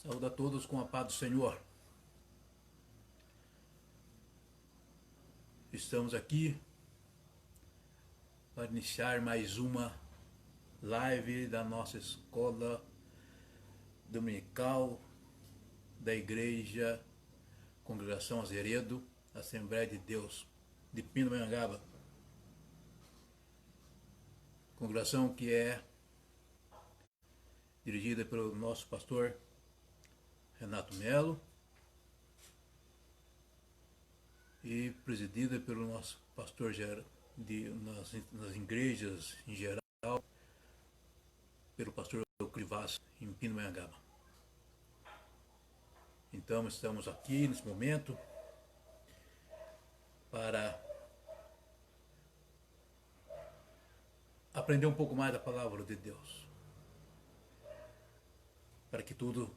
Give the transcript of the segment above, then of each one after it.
Saúdo a todos com a paz do Senhor. Estamos aqui para iniciar mais uma live da nossa escola dominical da Igreja Congregação Azeredo, Assembleia de Deus de Pindamonhangaba. Congregação que é dirigida pelo nosso pastor Renato Melo e presidida pelo nosso pastor nas igrejas em geral, pelo pastor Crivaz em Pindamonhangaba. Então estamos aqui nesse momento para aprender um pouco mais da palavra de Deus, para que tudo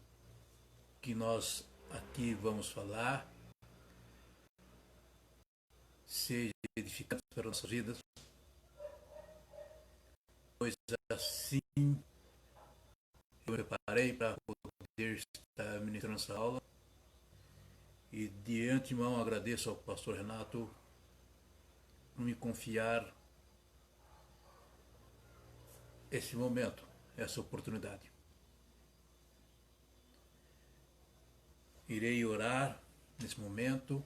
que nós aqui vamos falar seja edificante para nossas vidas, pois assim eu me preparei para poder estar ministrando essa aula e de antemão agradeço ao pastor Renato por me confiar esse momento, essa oportunidade. Irei orar nesse momento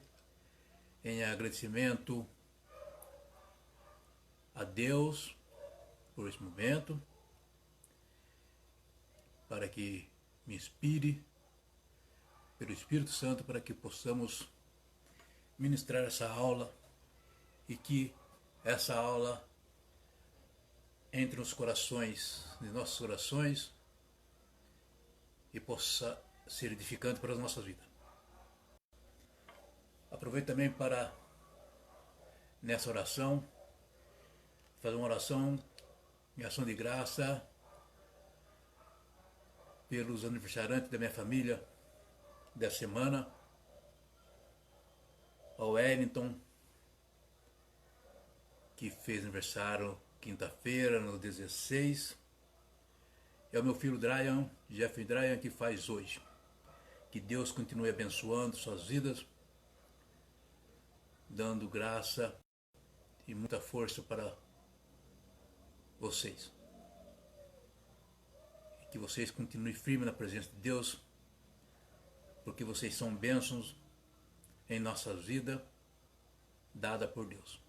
em agradecimento a Deus por esse momento, para que me inspire pelo Espírito Santo para que possamos ministrar essa aula e que essa aula entre nos corações, de nossos corações, e possa ser edificante para as nossas vidas. Aproveito também para, nessa oração, fazer uma oração em ação de graça pelos aniversariantes da minha família dessa semana, ao Wellington, que fez aniversário quinta-feira, no 16, e ao meu filho Jeff Dryan, que faz hoje. Que Deus continue abençoando suas vidas, dando graça e muita força para vocês. E que vocês continuem firmes na presença de Deus, porque vocês são bênçãos em nossas vidas, dada por Deus.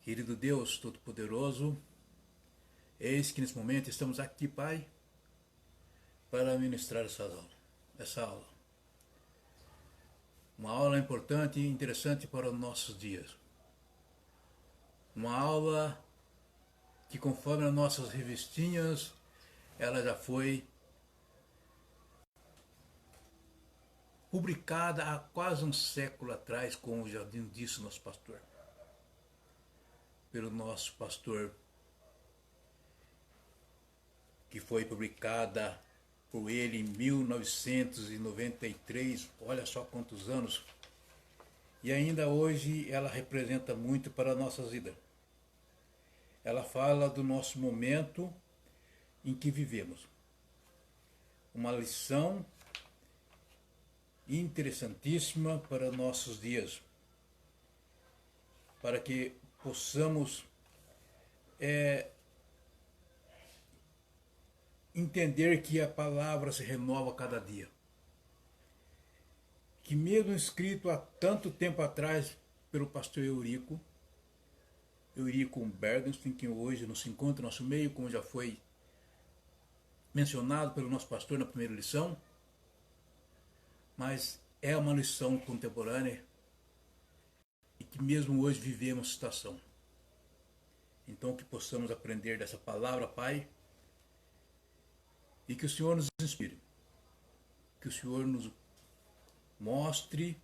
Querido Deus Todo-Poderoso, eis que nesse momento estamos aqui, Pai, para ministrar essa aula. Uma aula importante e interessante para os nossos dias. Uma aula que, conforme as nossas revistinhas, ela já foi publicada há quase um século atrás, como já disse o nosso pastor. Pelo nosso pastor, que foi publicada por ele em 1993, olha só quantos anos, e ainda hoje ela representa muito para a nossa vida. Ela fala do nosso momento em que vivemos. Uma lição interessantíssima para nossos dias, para que possamos entender que a palavra se renova a cada dia. Que mesmo escrito há tanto tempo atrás pelo pastor Eurico Bergenstein, que hoje não se encontra no nosso meio, como já foi mencionado pelo nosso pastor na primeira lição, mas é uma lição contemporânea e que mesmo hoje vivemos situação. Então que possamos aprender dessa palavra, Pai, e que o Senhor nos inspire, que o Senhor nos mostre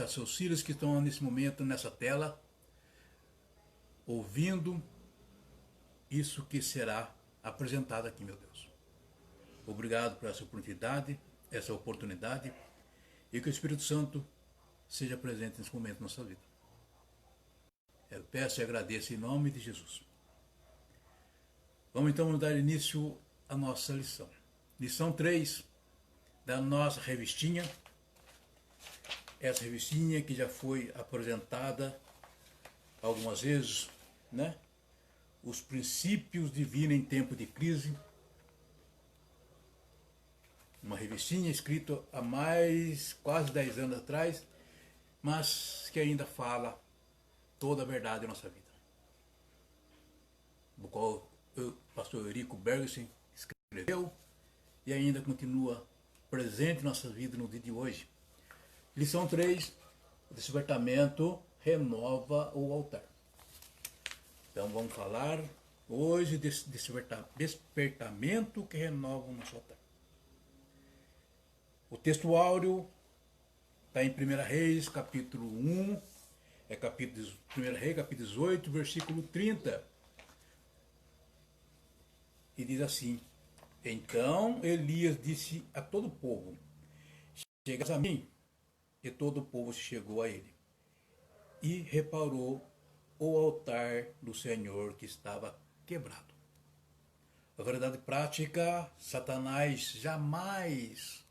a seus filhos que estão nesse momento nessa tela, ouvindo isso que será apresentado aqui, meu Deus. Obrigado por essa oportunidade, e que o Espírito Santo seja presente nesse momento na nossa vida. Eu peço e agradeço em nome de Jesus. Vamos então dar início à nossa lição. Lição 3 da nossa revistinha. Essa revistinha que já foi apresentada algumas vezes, né? Os princípios divinos em tempo de crise. Uma revistinha escrita há quase 10 anos atrás, mas que ainda fala toda a verdade da nossa vida. Do qual o pastor Eurico Bergson escreveu e ainda continua presente em nossa vida no dia de hoje. Lição 3, o despertamento renova o altar. Então vamos falar hoje desse despertamento que renova o nosso altar. O texto áureo está em 1 Reis, capítulo 1, 1 Reis, capítulo 18, versículo 30. E diz assim: Então Elias disse a todo o povo: Chegai a mim. E todo o povo chegou a ele. E reparou o altar do Senhor que estava quebrado. A verdade prática, Satanás jamais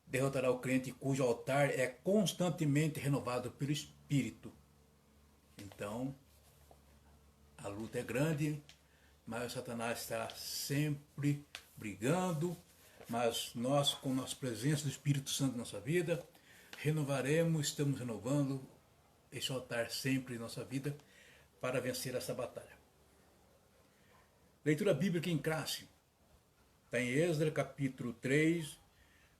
derrotará o crente cujo altar é constantemente renovado pelo Espírito. Então, a luta é grande, mas Satanás estará sempre brigando, mas nós, com a nossa presença do Espírito Santo na nossa vida, estamos renovando esse altar sempre em nossa vida para vencer essa batalha. Leitura bíblica em classe. Está em Esdras, capítulo 3,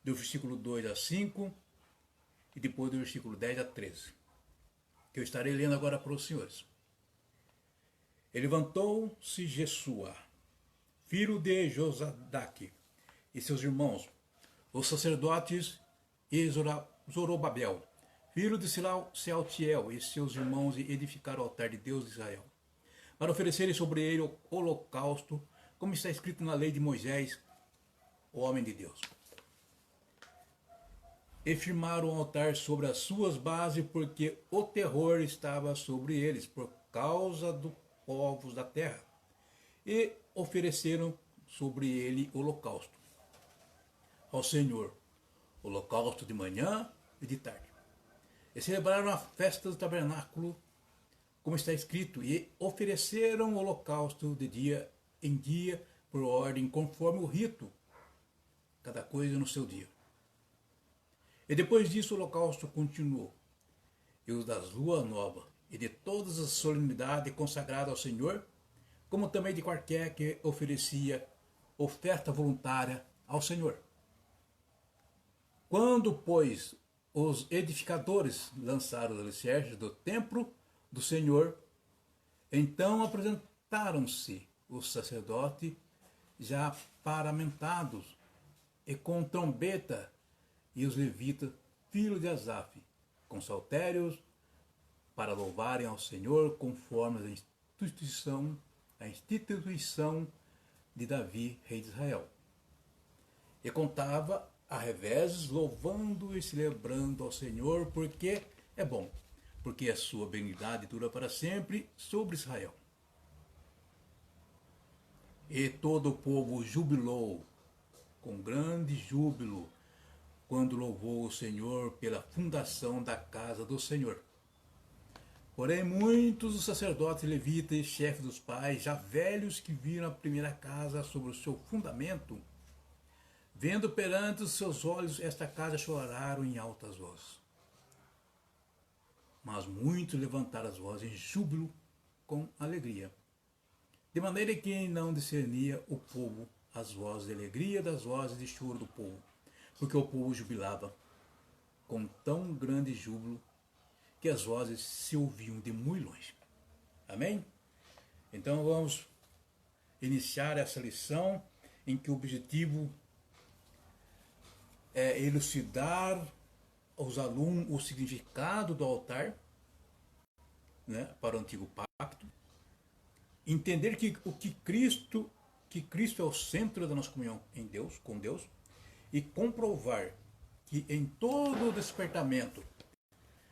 do versículo 2 a 5 e depois do versículo 10 a 13. Que eu estarei lendo agora para os senhores. E levantou-se Jesua, filho de Josadaque, e seus irmãos, os sacerdotes, e Zorobabel, filho de Sealtiel, e seus irmãos, e edificaram o altar de Deus de Israel, para oferecerem sobre ele o holocausto, como está escrito na lei de Moisés, o homem de Deus. E firmaram o altar sobre as suas bases, porque o terror estava sobre eles, por causa dos povos da terra. E ofereceram sobre ele holocausto ao Senhor, holocausto de manhã e de tarde. E celebraram a festa do tabernáculo, como está escrito, e ofereceram o holocausto de dia em dia, por ordem, conforme o rito, cada coisa no seu dia. E depois disso o holocausto continuou, e os das luas novas, e de todas as solenidades consagradas ao Senhor, como também de qualquer que oferecia oferta voluntária ao Senhor. Quando, pois, os edificadores lançaram os alicerces do templo do Senhor, então apresentaram-se os sacerdotes já paramentados e com trombeta, e os levitas, filhos de Asaf, com saltérios, para louvarem ao Senhor conforme a instituição de Davi, rei de Israel. E contava a reveses, louvando e celebrando ao Senhor, porque é bom, porque a sua benignidade dura para sempre sobre Israel. E todo o povo jubilou com grande júbilo, quando louvou o Senhor pela fundação da casa do Senhor. Porém, muitos dos sacerdotes levitas e chefes dos pais, já velhos que viram a primeira casa sobre o seu fundamento, vendo perante os seus olhos esta casa, choraram em altas vozes. Mas muitos levantaram as vozes em júbilo com alegria, de maneira que não discernia o povo as vozes de alegria das vozes de choro do povo, porque o povo jubilava com tão grande júbilo que as vozes se ouviam de muito longe. Amém? Então vamos iniciar essa lição em que o objetivo é elucidar aos alunos o significado do altar, né, para o antigo pacto, entender que Cristo é o centro da nossa comunhão com Deus, e comprovar que em todo o despertamento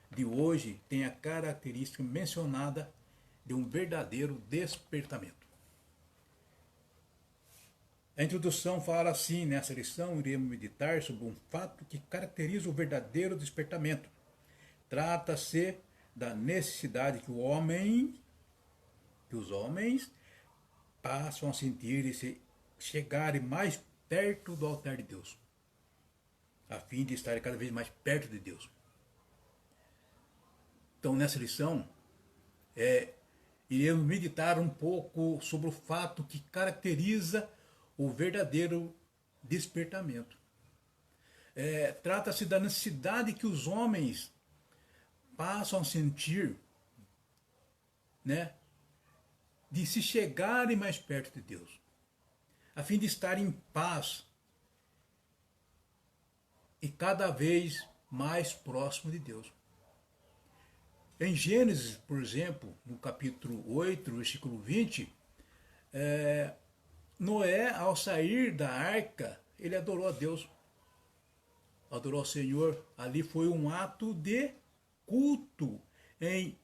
de hoje tem a característica mencionada de um verdadeiro despertamento. A introdução fala assim: nessa lição iremos meditar sobre um fato que caracteriza o verdadeiro despertamento. Trata-se da necessidade que os homens passam a sentir e se chegarem mais perto do altar de Deus, a fim de estarem cada vez mais perto de Deus. Então, nessa lição, iremos meditar um pouco sobre o fato que caracteriza o verdadeiro despertamento. Trata-se da necessidade que os homens passam a sentir, né, de se chegarem mais perto de Deus, a fim de estar em paz e cada vez mais próximo de Deus. Em Gênesis, por exemplo, no capítulo 8, versículo 20, Noé, ao sair da arca, ele adorou a Deus, adorou ao Senhor. Ali foi um ato de culto, em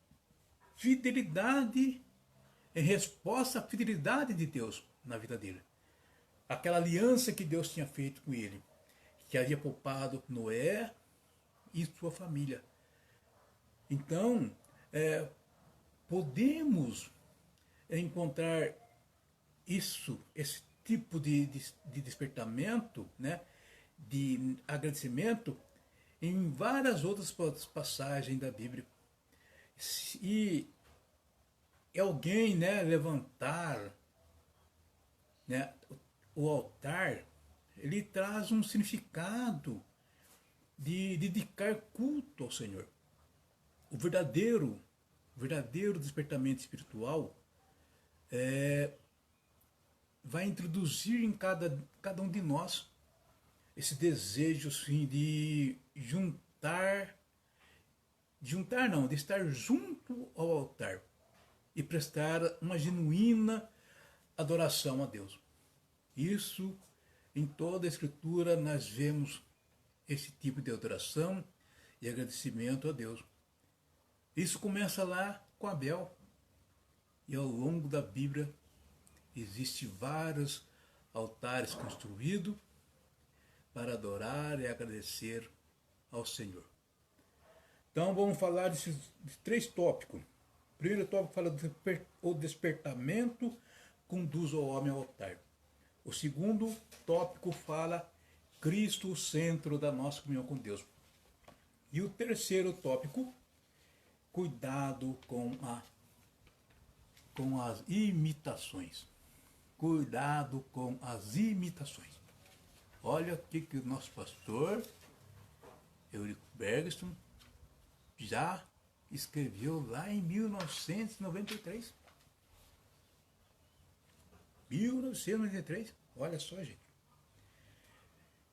fidelidade, em resposta à fidelidade de Deus na vida dele. Aquela aliança que Deus tinha feito com ele, que havia poupado Noé e sua família. Então, podemos encontrar esse tipo de despertamento, né, de agradecimento, em várias outras passagens da Bíblia. E alguém, né, levantar, né, o altar, ele traz um significado de dedicar culto ao Senhor. O verdadeiro despertamento espiritual vai introduzir em cada um de nós esse desejo, assim, de estar junto ao altar e prestar uma genuína adoração a Deus. Isso, em toda a Escritura, nós vemos esse tipo de adoração e agradecimento a Deus. Isso começa lá com Abel, e ao longo da Bíblia existem vários altares construídos para adorar e agradecer ao Senhor. Então vamos falar de 3 tópicos. O primeiro tópico fala o despertamento conduz o homem ao altar. O segundo tópico fala Cristo, o centro da nossa comunhão com Deus. E o terceiro tópico, cuidado com as imitações. Cuidado com as imitações. Olha o que o nosso pastor Eurico Bergson já escreveu lá em 1993. 1993, olha só, gente.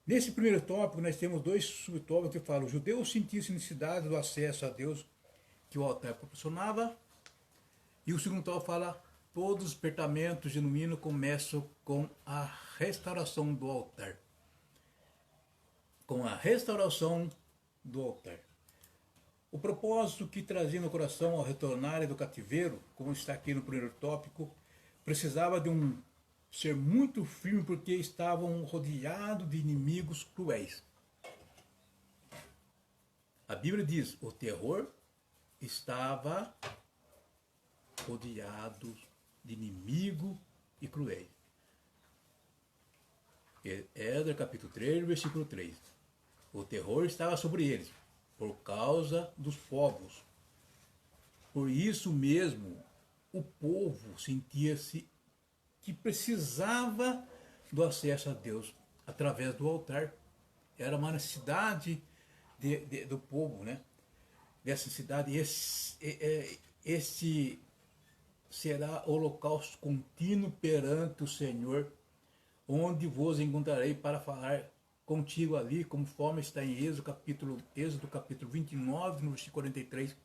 Nesse primeiro tópico, nós temos 2 subtópicos que falam: os judeus sentiam-se necessidade do acesso a Deus que o altar proporcionava. E o segundo tópico fala: todo despertamento genuíno começa com a restauração do altar. Com a restauração do altar. O propósito que trazia no coração ao retornarem do cativeiro, como está aqui no primeiro tópico, precisava de ser muito firme, porque estavam rodeados de inimigos cruéis. A Bíblia diz: o terror estava rodeado de inimigo e cruéis. Esdras capítulo 3, versículo 3. O terror estava sobre eles, por causa dos povos. Por isso mesmo, o povo sentia-se que precisava do acesso a Deus através do altar. Era uma necessidade do povo, né? Dessa necessidade. Esse será holocausto contínuo perante o Senhor, onde vos encontrarei para falar contigo ali, conforme está em Êxodo capítulo 29, no versículo 43.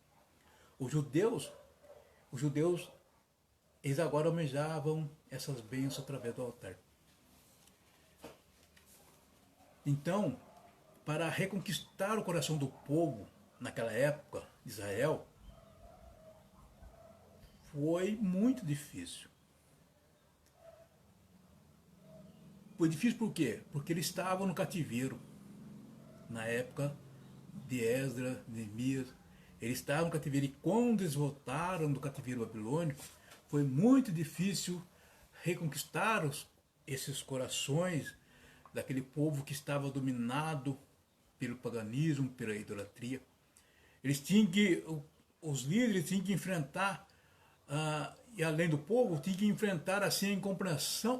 Os judeus, eles agora almejavam essas bênçãos através do altar. Então, para reconquistar o coração do povo naquela época de Israel, foi muito difícil. Foi difícil por quê? Porque eles estavam no cativeiro, na época de Esdras, Neemias. Eles estavam no cativeiro, e quando eles voltaram do cativeiro babilônico, foi muito difícil reconquistar esses corações daquele povo que estava dominado pelo paganismo, pela idolatria. Eles tinham que, os líderes tinham que enfrentar, e além do povo, tinham que enfrentar assim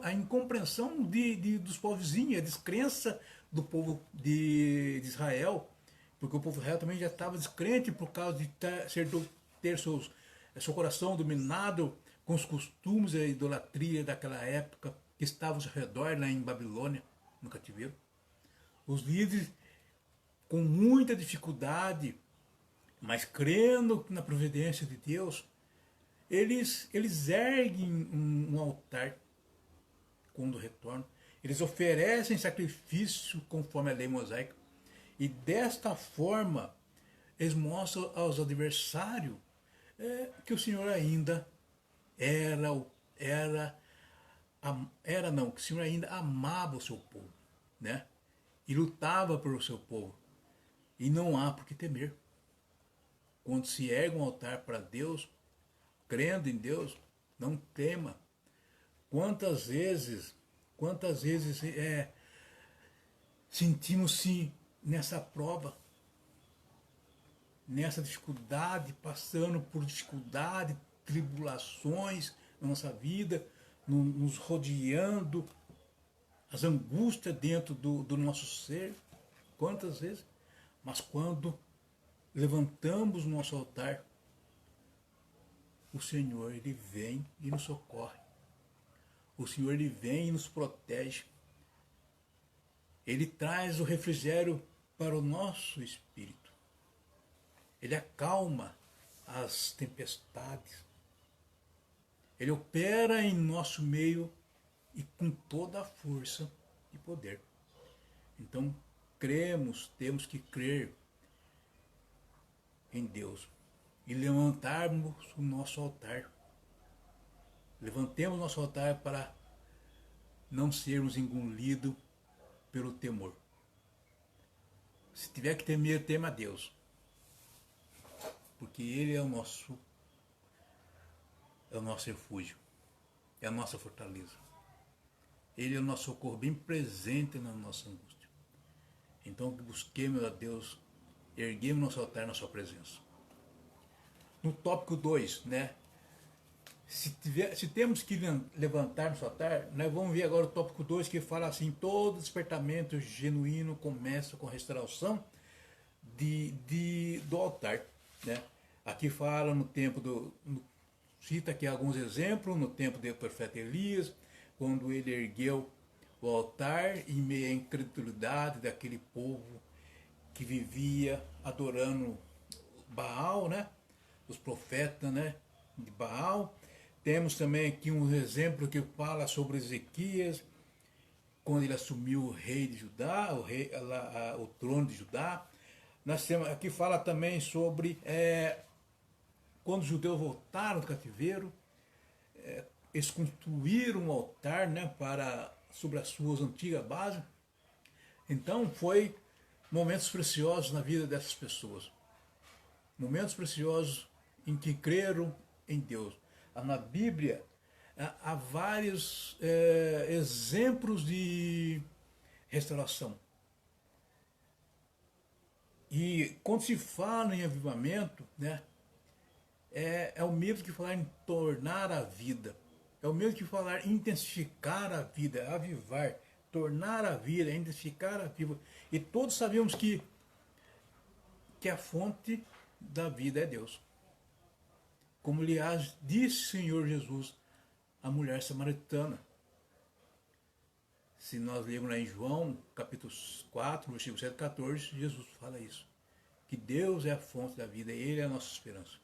a incompreensão dos povos vizinhos, a descrença do povo de Israel, porque o povo de Israel também já estava descrente por causa de ter seu coração dominado com os costumes e a idolatria daquela época que estavam ao redor lá em Babilônia, no cativeiro. Os líderes, com muita dificuldade, mas crendo na providência de Deus, eles erguem um altar quando retornam. Eles oferecem sacrifício conforme a lei mosaica. E desta forma, eles mostram aos adversários que o Senhor ainda que o Senhor ainda amava o seu povo, né? E lutava pelo seu povo. E não há por que temer. Quando se ergue um altar para Deus, crendo em Deus, não tema. Quantas vezes sentimos-se nessa prova, nessa dificuldade, passando por dificuldade, tribulações na nossa vida, nos rodeando, as angústias dentro do nosso ser. Quantas vezes? Mas quando levantamos o nosso altar, o Senhor, Ele vem e nos socorre. O Senhor, Ele vem e nos protege. Ele traz o refrigério para o nosso espírito. Ele acalma as tempestades. Ele opera em nosso meio e com toda a força e poder. Então, temos que crer em Deus e levantarmos o nosso altar. Levantemos o nosso altar para não sermos engolidos pelo temor. Se tiver que temer, tema a Deus, porque Ele é o nosso refúgio, é a nossa fortaleza. Ele é o nosso socorro bem presente na nossa angústia. Então busquemos a Deus, erguemos nosso altar na sua presença. No tópico 2, né? Se temos que levantar nosso altar, nós vamos ver agora o tópico 2, que fala assim: todo despertamento genuíno começa com a restauração do altar, né? Aqui fala no tempo cita aqui alguns exemplos, no tempo do profeta Elias, quando ele ergueu o altar em meio à incredulidade daquele povo que vivia adorando Baal, né? Os profetas, né, de Baal. Temos também aqui um exemplo que fala sobre Ezequias, quando ele assumiu o rei de Judá, o trono de Judá. Nós temos, aqui fala também sobre quando os judeus voltaram do cativeiro, eles construíram um altar, né, sobre as suas antigas bases. Então foi momentos preciosos na vida dessas pessoas. Momentos preciosos em que creram em Deus. Na Bíblia há vários exemplos de restauração. E quando se fala em avivamento, né, é o mesmo que falar em tornar a vida. É o mesmo que falar em intensificar a vida, avivar, tornar a vida, intensificar a vida. E todos sabemos que a fonte da vida é Deus. Como, aliás, disse o Senhor Jesus à mulher samaritana. Se nós lermos lá em João, capítulo 4, versículo 7 e 14, Jesus fala isso. Que Deus é a fonte da vida, Ele é a nossa esperança.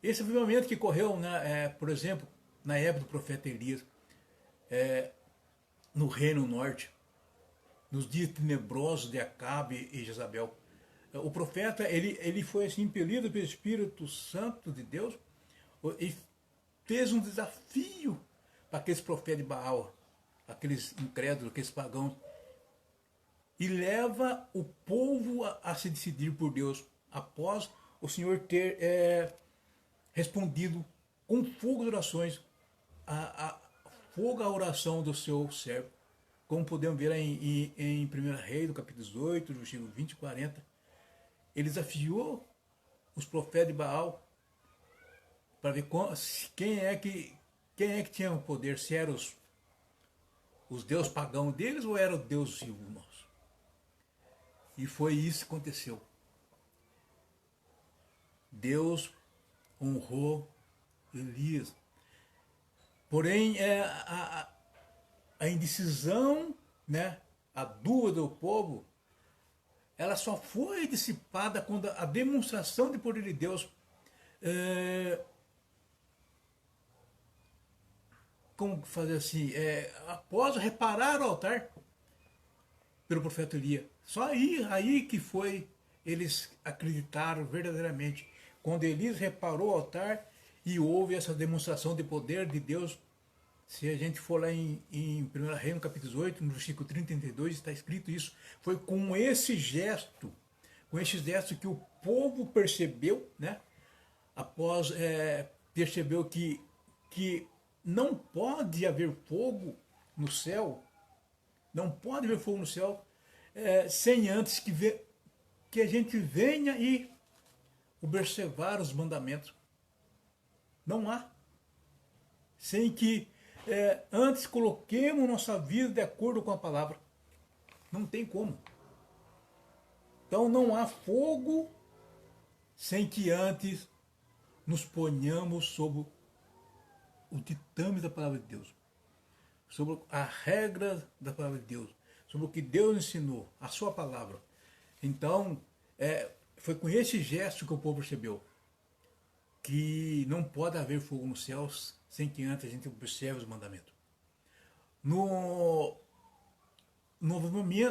Esse avivamento que correu, né, por exemplo, na época do profeta Elias, no Reino Norte, nos dias tenebrosos de Acabe e Jezabel, o profeta ele foi assim, impelido pelo Espírito Santo de Deus e fez um desafio para aqueles profetas de Baal, aqueles incrédulos, aqueles pagãos, e leva o povo a se decidir por Deus, após o Senhor ter respondido com fogo de orações, a fogo a oração do seu servo, como podemos ver em 1 Reis, no capítulo 18, versículo 20 e 40. Ele desafiou os profetas de Baal para ver quem é que tinha o poder, se eram os deuses pagãos deles ou era o Deus vivo nosso. E foi isso que aconteceu. Deus honrou Elias. Porém, a indecisão, né, a dúvida do povo, ela só foi dissipada quando a demonstração de poder de Deus, como fazer assim, após reparar o altar pelo profeta Elias. Só aí que foi, eles acreditaram verdadeiramente. Quando Elias reparou o altar e houve essa demonstração de poder de Deus. Se a gente for lá em 1 Reis, no capítulo 18, no versículo 30 e 32, está escrito isso. Foi com esse gesto que o povo percebeu, né? Após percebeu que não pode haver fogo no céu, não pode haver fogo no céu, sem antes que a gente venha e observar os mandamentos. Não há. Sem que antes coloquemos nossa vida de acordo com a palavra. Não tem como. Então não há fogo sem que antes nos ponhamos sob o ditame da palavra de Deus, sobre a regra da palavra de Deus, sobre o que Deus ensinou, a sua palavra. Então, foi com esse gesto que o povo percebeu que não pode haver fogo nos céus sem que antes a gente observe os mandamentos. No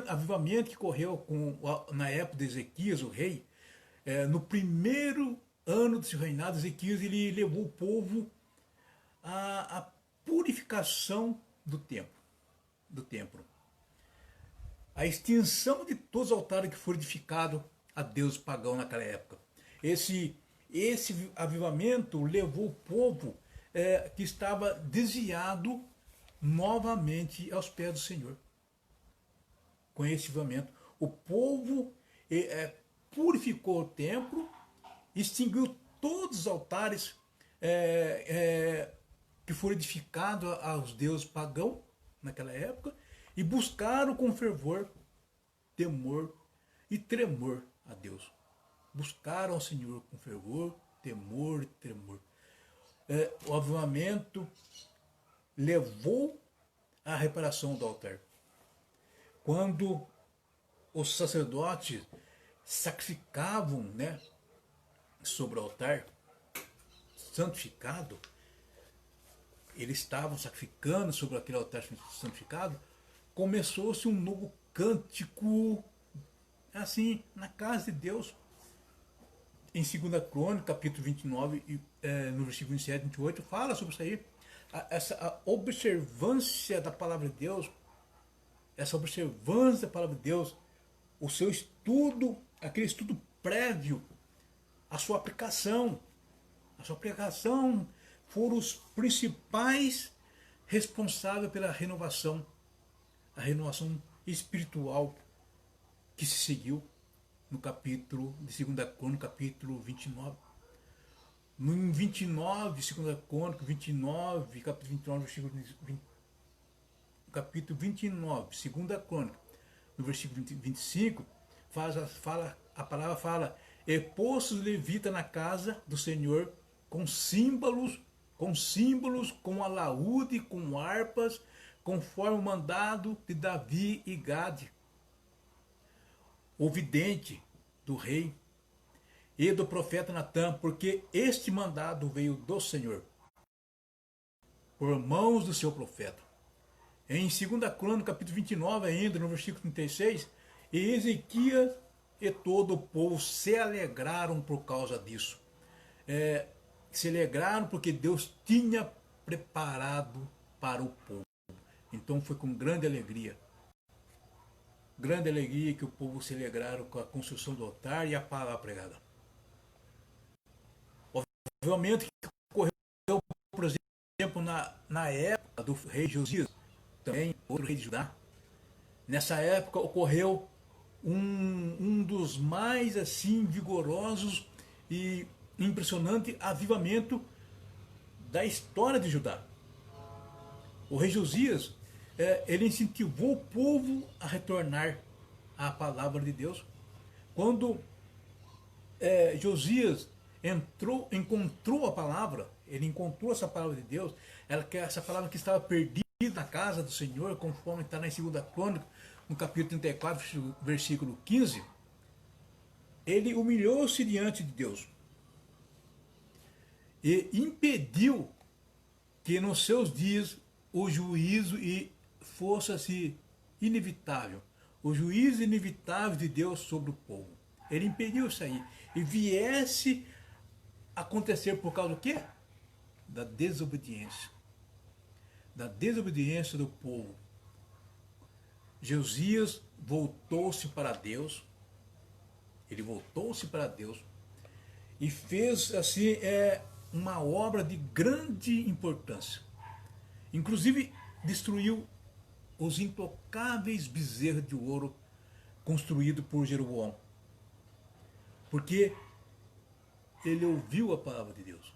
avivamento que correu na época de Ezequias, o rei, no primeiro ano do seu reinado, Ezequias ele levou o povo à purificação do templo. A extinção de todos os altares que foram edificados a Deus pagão naquela época. Esse avivamento levou o povo que estava desviado novamente aos pés do Senhor. Com esse avivamento, o povo purificou o templo, extinguiu todos os altares que foram edificados aos deuses pagãos naquela época e buscaram com fervor, temor e tremor a Deus. Buscaram ao Senhor com fervor, temor e tremor. O avivamento levou à reparação do altar. Quando os sacerdotes sacrificavam, né, sobre o altar santificado, eles estavam sacrificando sobre aquele altar santificado, começou-se um novo cântico, assim, na casa de Deus. Em 2 Crônica, capítulo 29, no versículo 27 e 28, fala sobre isso aí. A observância da palavra de Deus, essa observância da palavra de Deus, o seu estudo, aquele estudo prévio, a sua aplicação foram os principais responsáveis pela renovação, a renovação espiritual que se seguiu no capítulo de 2 Crônica, capítulo 29. No 29, 2 Crônica, 29, capítulo 29, versículo 20, capítulo 29, 2 Crônica, no versículo 25, a palavra fala: e pôs os levitas na casa do Senhor com símbolos, com alaúde, com harpas, conforme o mandado de Davi e Gade, o vidente do rei, e do profeta Natã, porque este mandado veio do Senhor, por mãos do seu profeta. Em 2 Crônica, capítulo 29, ainda no versículo 36, e Ezequias e todo o povo se alegraram por causa disso. Se alegraram porque Deus tinha preparado para o povo. Então foi com grande alegria que o povo se alegraram com a construção do altar e a palavra pregada. Obviamente que ocorreu, por exemplo, na época do rei Josias, também outro rei de Judá. Nessa época ocorreu um dos mais assim vigorosos e impressionante avivamento da história de Judá. O rei Josias, ele incentivou o povo a retornar à palavra de Deus. Quando Josias encontrou a palavra, ele encontrou essa palavra de Deus, essa palavra que estava perdida na casa do Senhor, conforme está na 2 Crônica, no capítulo 34, versículo 15, ele humilhou-se diante de Deus e impediu que nos seus dias o juízo fosse assim, inevitável, o juízo inevitável de Deus sobre o povo. Ele impediu isso aí. E viesse acontecer por causa do quê? Da desobediência. Da desobediência do povo. Josias voltou-se para Deus. Ele voltou-se para Deus e fez assim uma obra de grande importância. Inclusive destruiu os intocáveis bezerros de ouro construídos por Jeroboão. Porque ele ouviu a palavra de Deus.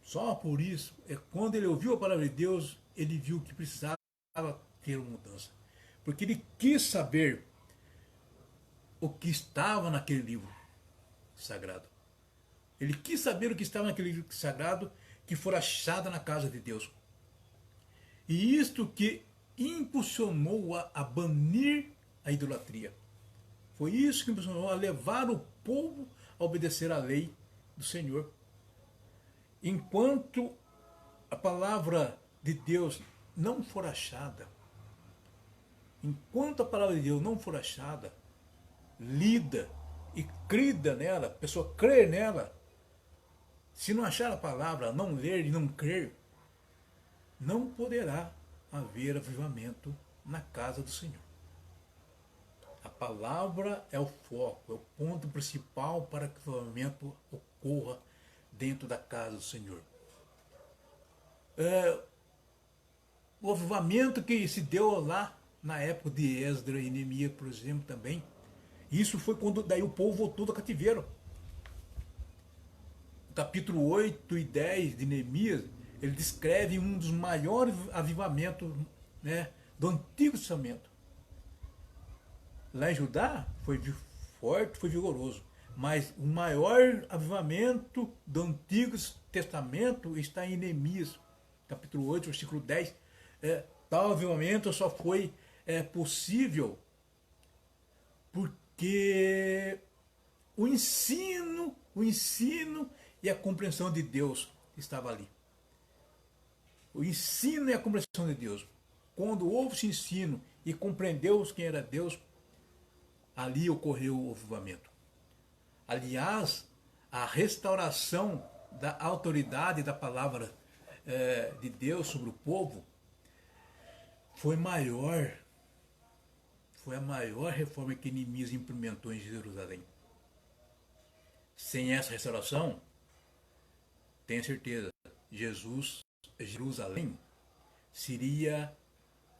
Só por isso, quando ele ouviu a palavra de Deus, ele viu que precisava ter uma mudança. Porque ele quis saber o que estava naquele livro sagrado. Ele quis saber o que estava naquele livro sagrado que fora achado na casa de Deus. E isto que impulsionou a banir a idolatria. Foi isso que impulsionou a levar o povo a obedecer à lei do Senhor. Enquanto a palavra de Deus não for achada, enquanto a palavra de Deus não for achada, lida e crida nela, a pessoa crer nela, se não achar a palavra, não ler e não crer, não poderá haver avivamento na casa do Senhor. A palavra é o foco, é o ponto principal para que o avivamento ocorra dentro da casa do Senhor. O avivamento que se deu lá na época de Esdras e Neemias, por exemplo, também, isso foi quando daí o povo voltou do cativeiro. No capítulo 8 e 10 de Neemias, ele descreve um dos maiores avivamentos, né, do Antigo Testamento. Lá em Judá foi forte, foi vigoroso. Mas o maior avivamento do Antigo Testamento está em Neemias, capítulo 8, versículo 10. Tal avivamento só foi possível porque o ensino e a compreensão de Deus estava ali. O ensino e a compreensão de Deus. Quando houve esse ensino e compreendeu quem era Deus, ali ocorreu o avivamento. Aliás, a restauração da autoridade da palavra de Deus sobre o povo foi a maior reforma que Neemias implementou em Jerusalém. Sem essa restauração, tenha certeza, Jerusalém seria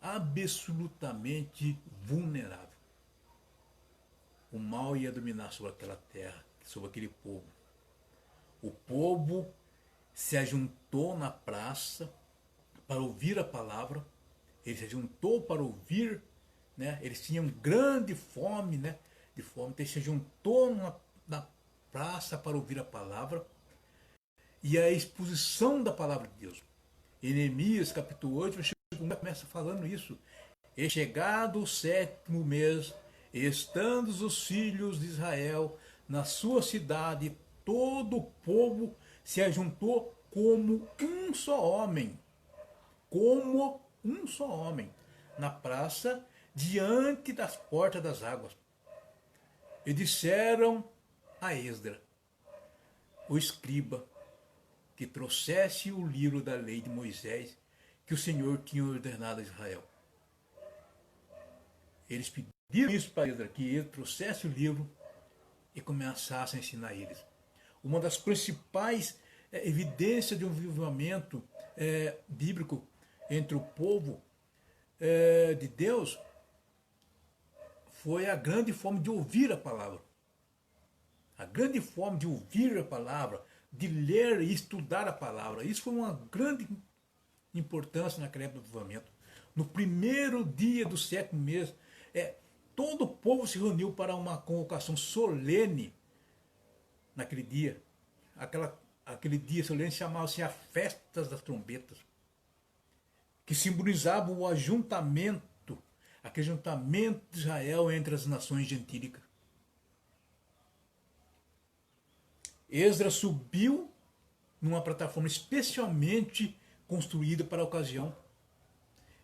absolutamente vulnerável. O mal ia dominar sobre aquela terra, sobre aquele povo. O povo se ajuntou na praça para ouvir a palavra, ele se ajuntou para ouvir, né? Eles tinham grande fome, né? Então ele se juntou na praça para ouvir a palavra e a exposição da palavra de Deus. Em Neemias, capítulo 8, versículo 1, começa falando isso. E chegado o 7º mês, estando os filhos de Israel na sua cidade, todo o povo se ajuntou como um só homem, na praça, diante das portas das águas. E disseram a Esdras, o escriba, que trouxesse o livro da lei de Moisés, que o Senhor tinha ordenado a Israel. Eles pediram isso para Esdras, que ele trouxesse o livro e começasse a ensinar eles. Uma das principais evidências de um avivamento bíblico entre o povo de Deus foi a grande forma de ouvir a palavra. A grande forma de ouvir a palavra, de ler e estudar a palavra. Isso foi uma grande importância naquela época do avivamento. No primeiro dia do sétimo mês, todo o povo se reuniu para uma convocação solene naquele dia. Aquele dia solene chamava-se a Festa das Trombetas, que simbolizava o ajuntamento, aquele ajuntamento de Israel entre as nações gentílicas. Esdras subiu numa plataforma especialmente construída para a ocasião,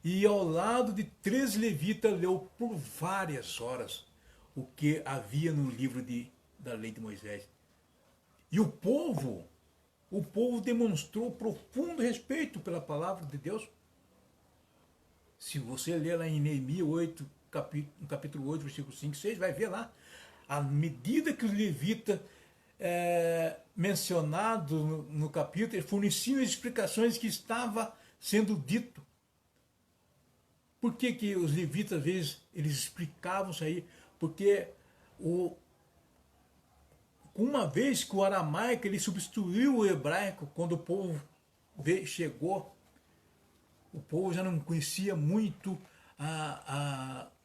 e ao lado de 3 levitas leu por várias horas o que havia no livro da lei de Moisés. E o povo demonstrou profundo respeito pela palavra de Deus. Se você ler lá em Neemias 8, capítulo 8, versículo 5 e 6, vai ver lá, à medida que os levitas mencionados no capítulo, forneciam as explicações que estava sendo dito. Por que os levitas, às vezes, eles explicavam isso aí? Porque uma vez que o aramaico ele substituiu o hebraico, quando o povo chegou, o povo já não conhecia muito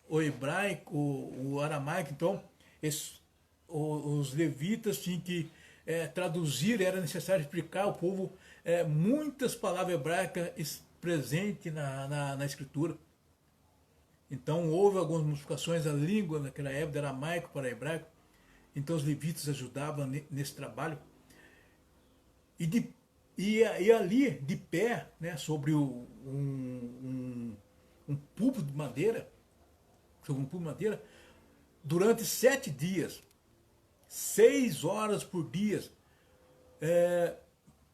o hebraico, o aramaico, então os levitas tinham que traduzir, era necessário explicar ao povo muitas palavras hebraicas presentes na escritura. Então houve algumas modificações da língua naquela época, de aramaico para hebraico. Então os levitas ajudavam nesse trabalho. E ali, de pé, né, sobre um púlpito de madeira, durante 7 dias, 6 horas por dia,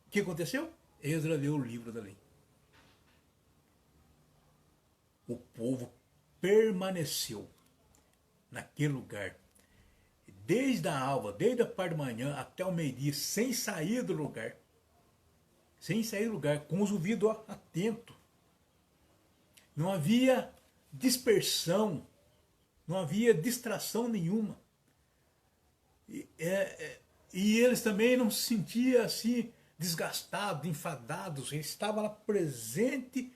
o que aconteceu? Esdras leu o livro da lei. O povo permaneceu naquele lugar, desde a alva, desde a parte da manhã até o meio-dia, sem sair do lugar, com os ouvidos atentos. Não havia dispersão, não havia distração nenhuma. E eles também não se sentiam assim desgastados, enfadados. Eles estavam lá presentes,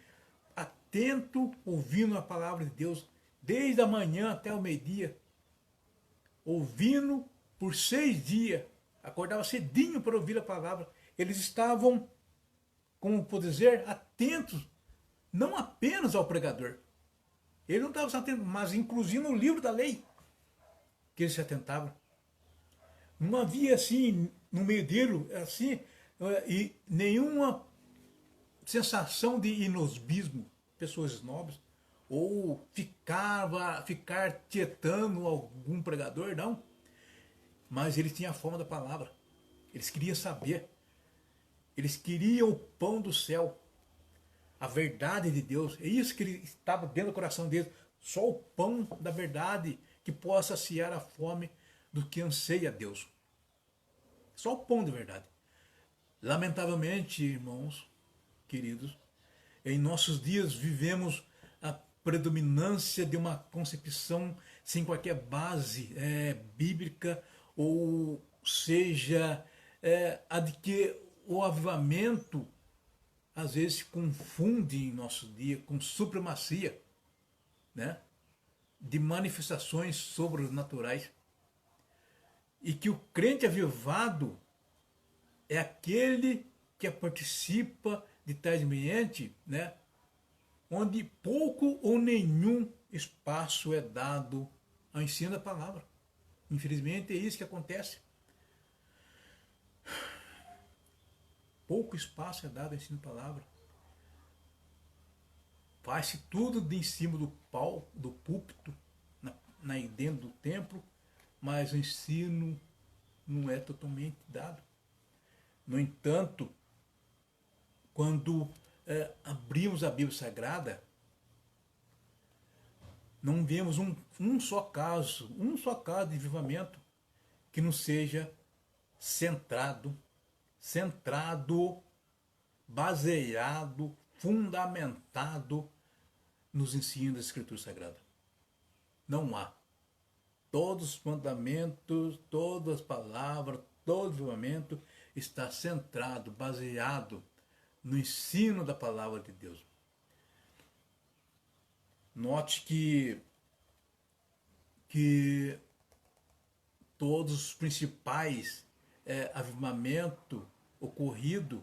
atento, ouvindo a palavra de Deus, desde a manhã até o meio-dia, ouvindo por 6 dias, acordava cedinho para ouvir a palavra. Eles estavam, como pode dizer, atentos, não apenas ao pregador. Ele não estava atento, mas inclusive no livro da lei, que eles se atentavam. Não havia assim, no meio dele, assim, e nenhuma sensação de inosbismo, pessoas nobres, ou ficar tietando algum pregador, não. Mas eles tinham a fome da palavra. Eles queriam saber. Eles queriam o pão do céu. A verdade de Deus. É isso que estava dentro do coração deles. Só o pão da verdade que possa saciar a fome do que anseia Deus. Só o pão de verdade. Lamentavelmente, irmãos, queridos, em nossos dias vivemos a predominância de uma concepção sem qualquer base bíblica, ou seja, a de que o avivamento às vezes se confunde em nosso dia com supremacia, né, de manifestações sobrenaturais. E que o crente avivado é aquele que participa de tais ambientes, né, onde pouco ou nenhum espaço é dado ao ensino da palavra. Infelizmente é isso que acontece. Pouco espaço é dado ao ensino da palavra. Faz-se tudo de em cima do púlpito, dentro do templo, mas o ensino não é totalmente dado. No entanto, quando abrimos a Bíblia Sagrada, não vemos um só caso de avivamento que não seja centrado, baseado, fundamentado nos ensinos da Escritura Sagrada. Não há. Todos os mandamentos, todas as palavras, todo o avivamento está centrado, baseado no ensino da palavra de Deus. Note que todos os principais avivamentos ocorridos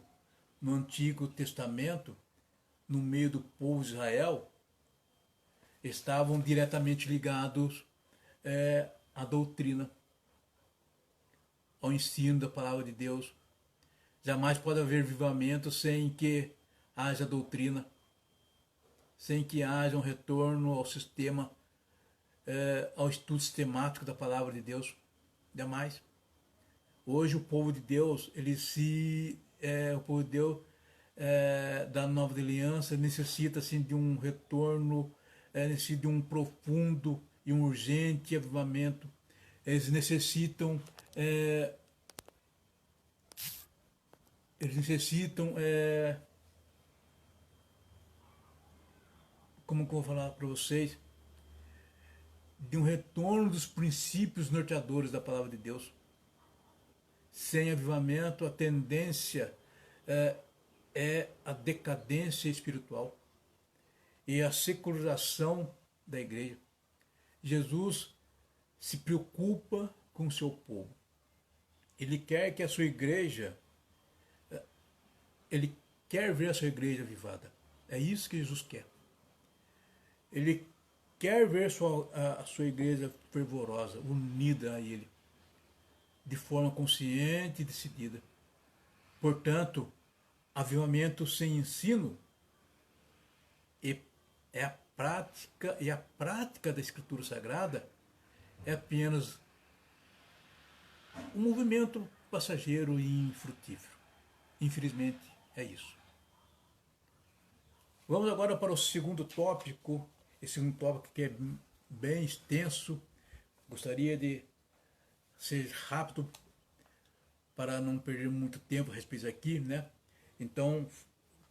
no Antigo Testamento, no meio do povo de Israel, estavam diretamente ligados à doutrina, ao ensino da palavra de Deus. Jamais pode haver avivamento sem que haja doutrina, sem que haja um retorno ao sistema, ao estudo sistemático da palavra de Deus. Jamais. Hoje o povo de Deus, o povo de Deus da nova aliança necessita assim, de um retorno, necessita de um profundo e um urgente avivamento. Eles necessitam como que eu vou falar para vocês, de um retorno dos princípios norteadores da palavra de Deus. Sem avivamento, a tendência é a decadência espiritual e a secularização da igreja. Jesus se preocupa com o seu povo. Ele quer que a sua igreja, ele quer ver a sua igreja avivada. É isso que Jesus quer. Ele quer ver a sua igreja fervorosa, unida a ele, de forma consciente e decidida. Portanto, avivamento sem ensino é a prática da Escritura Sagrada é apenas um movimento passageiro e infrutífero. Infelizmente, é isso. Vamos agora para o segundo tópico. Esse segundo tópico que é bem extenso. Gostaria de ser rápido para não perder muito tempo a respeito aqui, né? Então,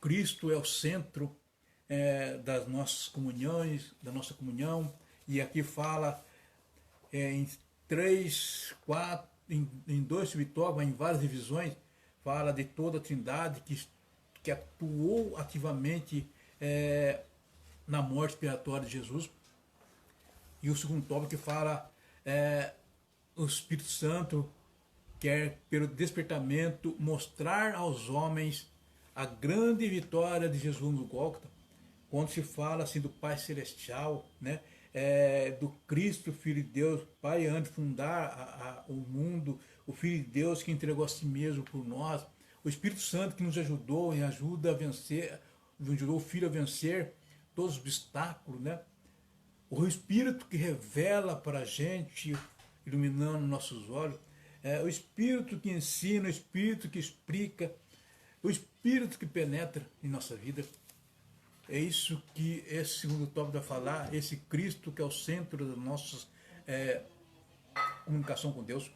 Cristo é o centro das nossas comunhões, da nossa comunhão, e aqui fala em 3, 4, em 2 subtópicos, em várias divisões, fala de toda a Trindade que atuou ativamente na morte expiatória de Jesus. E o segundo tópico que fala o Espírito Santo quer, pelo despertamento, mostrar aos homens a grande vitória de Jesus no Gólgota, quando se fala assim do Pai Celestial, né? Do Cristo, Filho de Deus, Pai antes de fundar o mundo, o Filho de Deus que entregou a si mesmo por nós, o Espírito Santo que nos ajudou e ajuda a vencer, ajudou o Filho a vencer todos os obstáculos, né? O Espírito que revela para a gente, iluminando nossos olhos, o Espírito que ensina, o Espírito que explica, o Espírito que penetra em nossa vida. É isso que esse segundo tópico vai falar, esse Cristo que é o centro da nossa comunicação com Deus.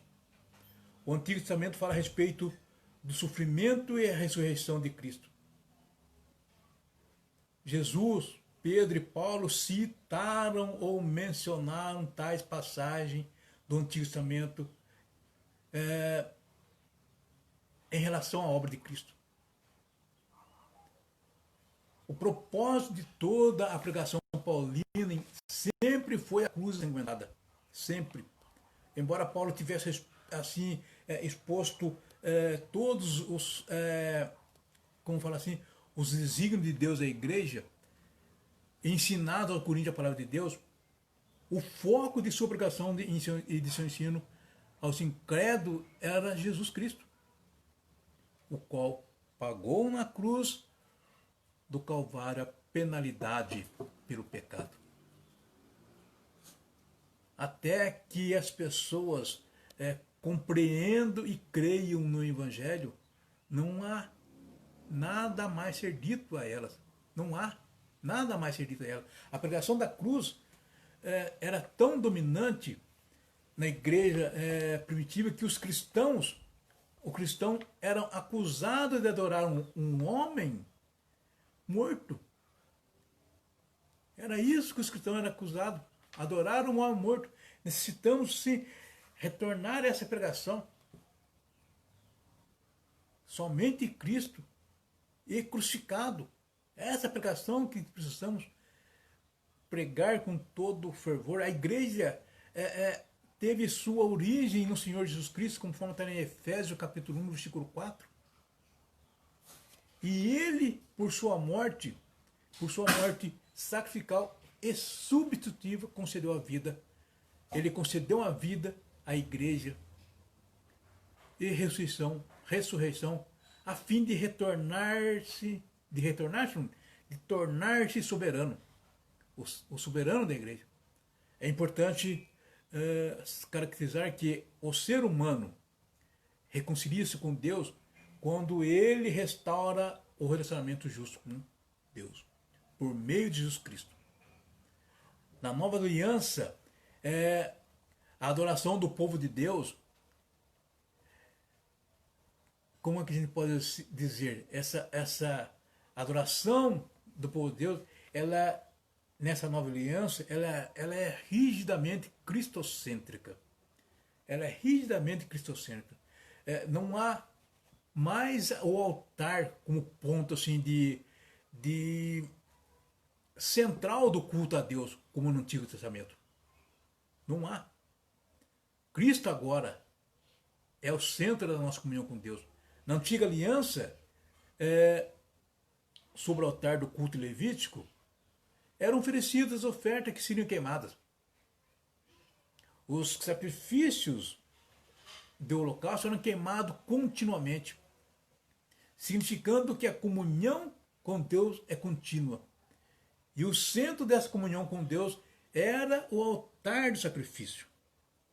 O Antigo Testamento fala a respeito do sofrimento e a ressurreição de Cristo. Jesus, Pedro e Paulo citaram ou mencionaram tais passagens do Antigo Testamento em relação à obra de Cristo. O propósito de toda a pregação paulina sempre foi a cruz ensanguentada. Sempre. Embora Paulo tivesse assim exposto todos os, como fala assim, os desígnios de Deus à igreja, ensinado ao Coríntios a palavra de Deus, o foco de sua pregação e de seu ensino aos incrédulos era Jesus Cristo, o qual pagou na cruz do Calvário a penalidade pelo pecado. Até que as pessoas compreendam e creiam no Evangelho, não há nada mais ser dito a elas. Não há nada mais ser dito a elas. A pregação da cruz era tão dominante na igreja primitiva que os cristão eram acusados de adorar um homem morto. Era isso que os cristãos eram acusados, adorar um homem morto. Necessitamos sim retornar a essa pregação. Somente Cristo e crucificado. Essa pregação que precisamos pregar com todo o fervor. A igreja teve sua origem no Senhor Jesus Cristo, conforme está em Efésios capítulo 1, versículo 4. E ele, por sua morte sacrificial e substitutiva, concedeu a vida. Ele concedeu a vida à igreja e ressurreição, a fim de tornar-se soberano, o soberano da igreja. É importante caracterizar que o ser humano reconcilia-se com Deus quando ele restaura o relacionamento justo com Deus, por meio de Jesus Cristo. Na nova aliança, a adoração do povo de Deus, como é que a gente pode dizer? Essa adoração do povo de Deus, ela, nessa nova aliança, ela é rigidamente cristocêntrica. Ela é rigidamente cristocêntrica. Não há mais o altar como ponto assim de central do culto a Deus, como no Antigo Testamento. Não há. Cristo agora é o centro da nossa comunhão com Deus. Na antiga aliança, sobre o altar do culto levítico, eram oferecidas ofertas que seriam queimadas. Os sacrifícios do holocausto eram queimados continuamente, significando que a comunhão com Deus é contínua. E o centro dessa comunhão com Deus era o altar do sacrifício.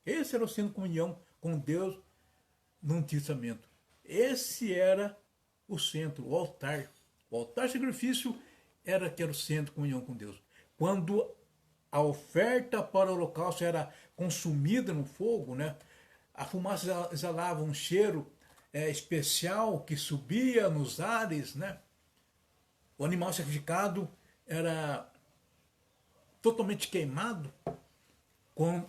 Esse era o centro de comunhão com Deus no Antigo Testamento. Esse era o centro, o altar. O altar de sacrifício era o centro de comunhão com Deus. Quando a oferta para o holocausto era consumida no fogo, né, a fumaça exalava um cheiro especial que subia nos ares, né? O animal sacrificado era totalmente queimado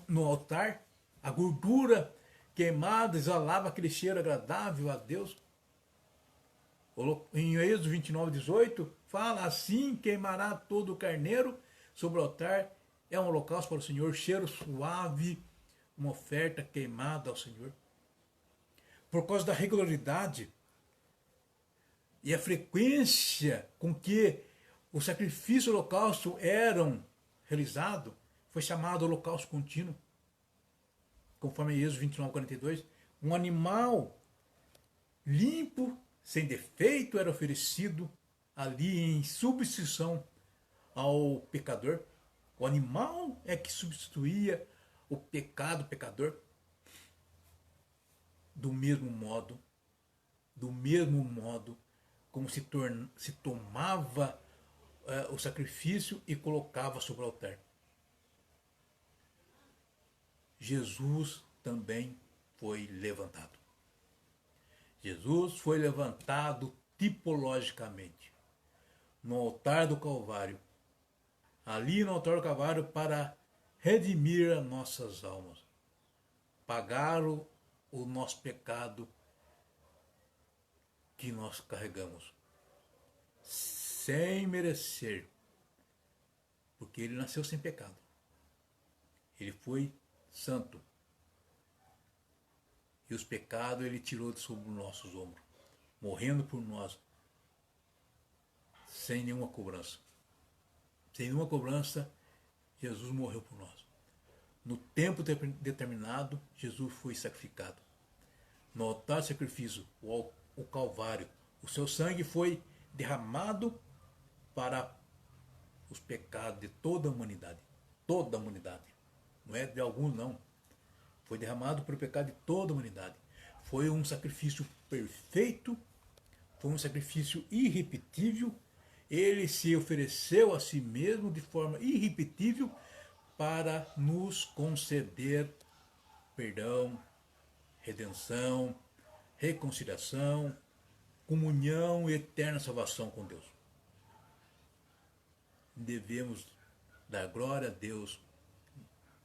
no altar. A gordura queimada exalava aquele cheiro agradável a Deus. Em Êxodo 29:18 fala: assim queimará todo o carneiro sobre o altar. É um holocausto para o Senhor, cheiro suave, uma oferta queimada ao Senhor. Por causa da regularidade e a frequência com que o sacrifício e o holocausto eram realizados, foi chamado holocausto contínuo. Conforme Êxodo 29:42, um animal limpo, sem defeito, era oferecido ali em substituição ao pecador. O animal é que substituía o pecador. Do mesmo modo como se tomava o sacrifício e colocava sobre o altar. Jesus também foi levantado. Jesus foi levantado tipologicamente no altar do Calvário. Ali no altar do Calvário, para redimir as nossas almas. Pagar o nosso pecado que nós carregamos. Sem merecer. Porque ele nasceu sem pecado. Ele foi santo. E os pecados ele tirou de sobre os nossos ombros. Morrendo por nós. Sem nenhuma cobrança. Sem nenhuma cobrança, Jesus morreu por nós. No tempo determinado, Jesus foi sacrificado. No altar de sacrifício, o Calvário, o seu sangue foi derramado para os pecados de toda a humanidade. Toda a humanidade. Não é de alguns, não. Foi derramado para o pecado de toda a humanidade. Foi um sacrifício perfeito foi um sacrifício irrepetível. Ele se ofereceu a si mesmo de forma irrepetível para nos conceder perdão, redenção, reconciliação, comunhão e eterna salvação com Deus. Devemos dar glória a Deus,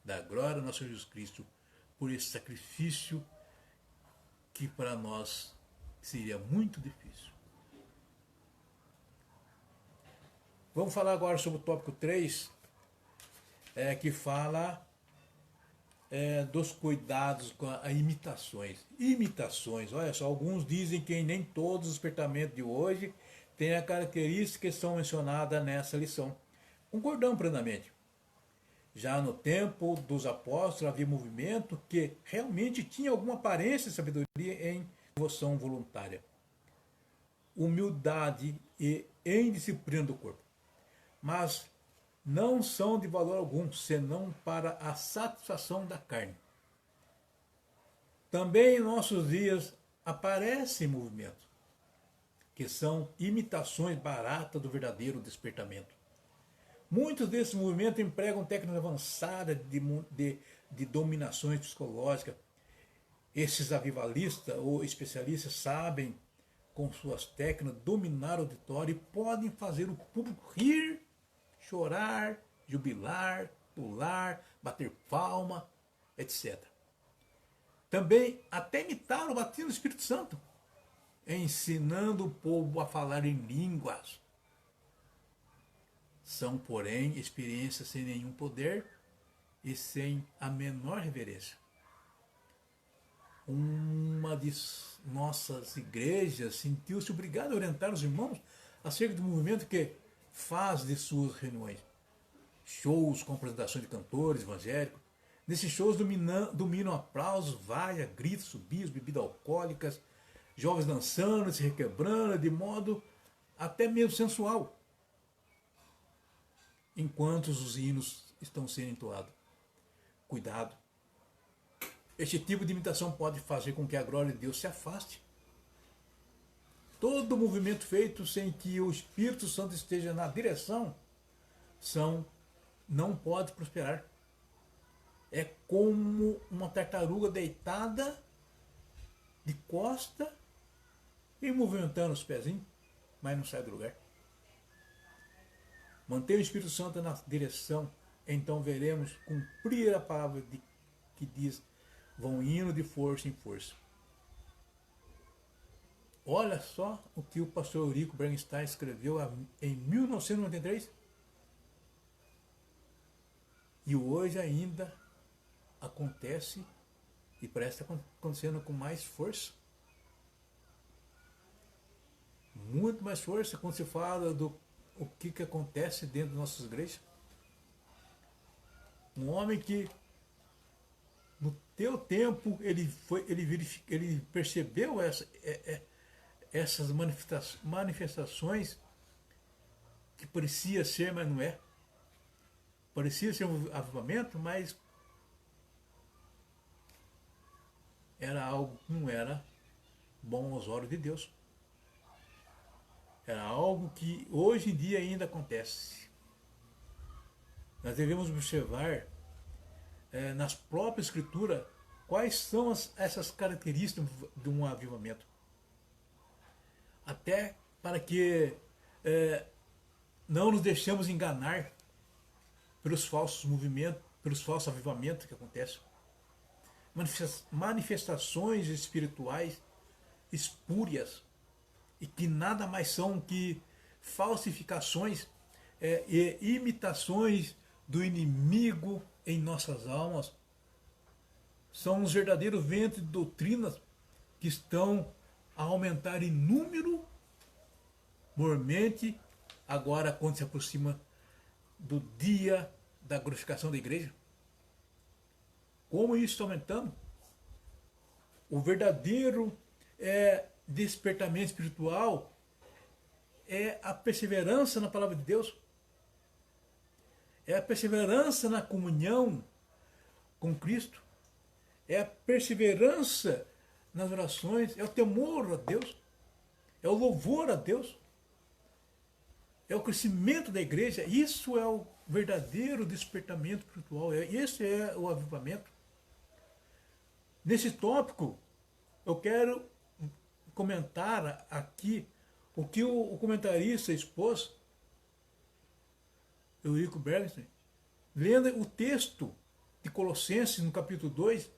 dar glória ao nosso Jesus Cristo por esse sacrifício que para nós seria muito difícil. Vamos falar agora sobre o tópico 3, que fala dos cuidados com as imitações. Imitações, olha só, alguns dizem que nem todos os despertamentos de hoje têm as características que são mencionadas nessa lição. Concordamos plenamente. Já no tempo dos apóstolos havia movimento que realmente tinha alguma aparência de sabedoria em devoção voluntária, humildade e indisciplina do corpo. Mas não são de valor algum, senão para a satisfação da carne. Também em nossos dias aparecem movimentos que são imitações baratas do verdadeiro despertamento. Muitos desses movimentos empregam técnicas avançadas de dominações psicológicas. Esses avivalistas ou especialistas sabem, com suas técnicas, dominar o auditório e podem fazer o público rir, chorar, jubilar, pular, bater palma, etc. Também até imitar o batismo do Espírito Santo, ensinando o povo a falar em línguas. São, porém, experiências sem nenhum poder e sem a menor reverência. Uma de nossas igrejas sentiu-se obrigada a orientar os irmãos acerca do movimento que faz de suas reuniões shows com apresentações de cantores evangélicos. Nesses shows dominam aplausos, vaia, gritos, subios, bebidas alcoólicas, jovens dançando, se requebrando, de modo até mesmo sensual, enquanto os hinos estão sendo entoados. Cuidado. Este tipo de imitação pode fazer com que a glória de Deus se afaste. Todo movimento feito sem que o Espírito Santo esteja na direção não pode prosperar. É como uma tartaruga deitada de costa e movimentando os pezinhos, mas não sai do lugar. Manter o Espírito Santo na direção, então veremos cumprir a palavra que diz: vão indo de força em força. Olha só o que o pastor Eurico Bernstein escreveu em 1993. E hoje ainda acontece, e parece estar acontecendo com mais força. Muito mais força quando se fala do o que acontece dentro das nossas igrejas. Um homem que no teu tempo ele percebeu essas manifestações que parecia ser, mas não é. Parecia ser um avivamento, mas era algo que não era bom aos olhos de Deus. Era algo que hoje em dia ainda acontece. Nós devemos observar nas próprias escrituras quais são essas características de um avivamento. Até para que não nos deixemos enganar pelos falsos movimentos, pelos falsos avivamentos que acontecem. Manifestações espirituais espúrias e que nada mais são que falsificações e imitações do inimigo em nossas almas. São os verdadeiros ventos de doutrinas que estão a aumentar em número mormente agora quando se aproxima do dia da glorificação da igreja. Como isso está aumentando? O verdadeiro despertamento espiritual é a perseverança na palavra de Deus, é a perseverança na comunhão com Cristo, é a perseverança nas orações, é o temor a Deus, é o louvor a Deus, é o crescimento da igreja. Isso é o verdadeiro despertamento espiritual, esse é o avivamento. Nesse tópico, eu quero comentar aqui o que o comentarista expôs, Eurico Bergson, lendo o texto de Colossenses, no capítulo 2,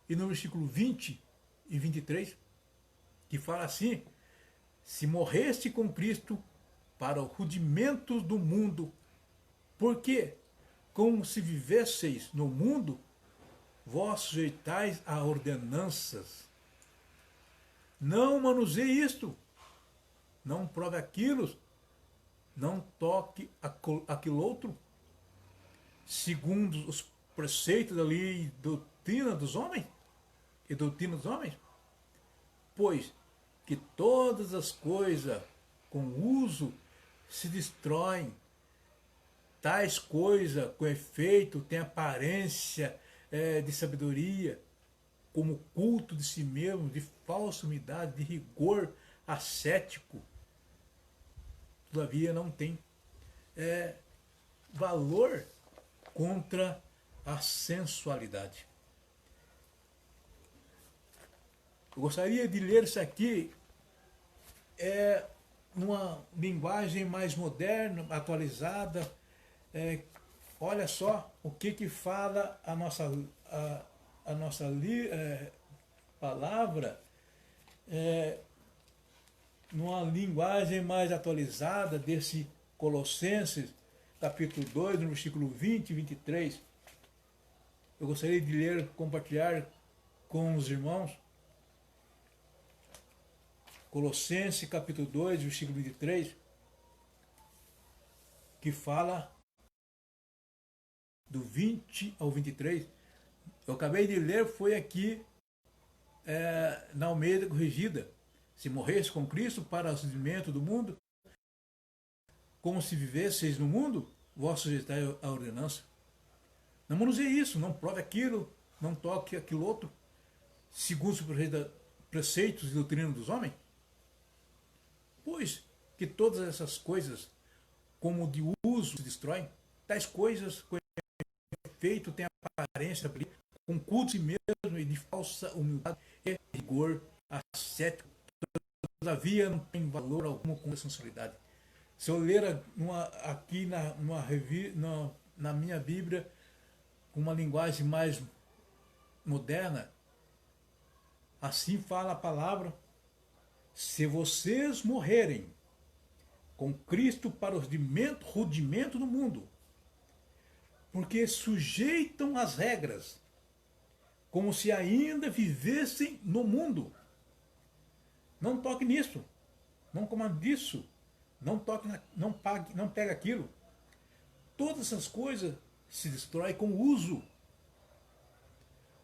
e no versículo 20 e 23, que fala assim: se morreste com Cristo para o rudimento do mundo, porque, como se vivesseis no mundo, vós sujeitais a ordenanças. Não manuseie isto, não prove aquilo, não toque aquilo outro, segundo os preceitos da lei e doutrina dos homens, pois que todas as coisas com uso se destroem, tais coisas com efeito têm aparência de sabedoria, como culto de si mesmo, de falsa humildade, de rigor ascético, todavia não tem valor contra a sensualidade. Eu gostaria de ler isso aqui numa linguagem mais moderna, atualizada. Olha só o que fala a nossa palavra, numa linguagem mais atualizada desse Colossenses, capítulo 2, no versículo 20 e 23. Eu gostaria de ler, compartilhar com os irmãos. Colossenses, capítulo 2, versículo 23, que fala do 20 ao 23. Eu acabei de ler, foi aqui na Almeida Corrigida. Se morresse com Cristo para o surgimento do mundo, como se vivesseis no mundo, vós sujeitais a ordenança. Não manuseie isso, não prove aquilo, não toque aquilo outro, segundo os preceitos e doutrina dos homens. Pois que todas essas coisas, como de uso, se destroem, tais coisas com efeito têm aparência, com culto de si mesmo e de falsa humildade e rigor ascético, todavia não tem valor algum com a sensualidade. Se eu ler aqui na minha Bíblia, com uma linguagem mais moderna, assim fala a palavra: se vocês morrerem com Cristo para o rudimento do mundo, porque sujeitam as regras, como se ainda vivessem no mundo. Não toque nisso, não coma disso, não toque, não pega aquilo. Todas essas coisas se destroem com o uso.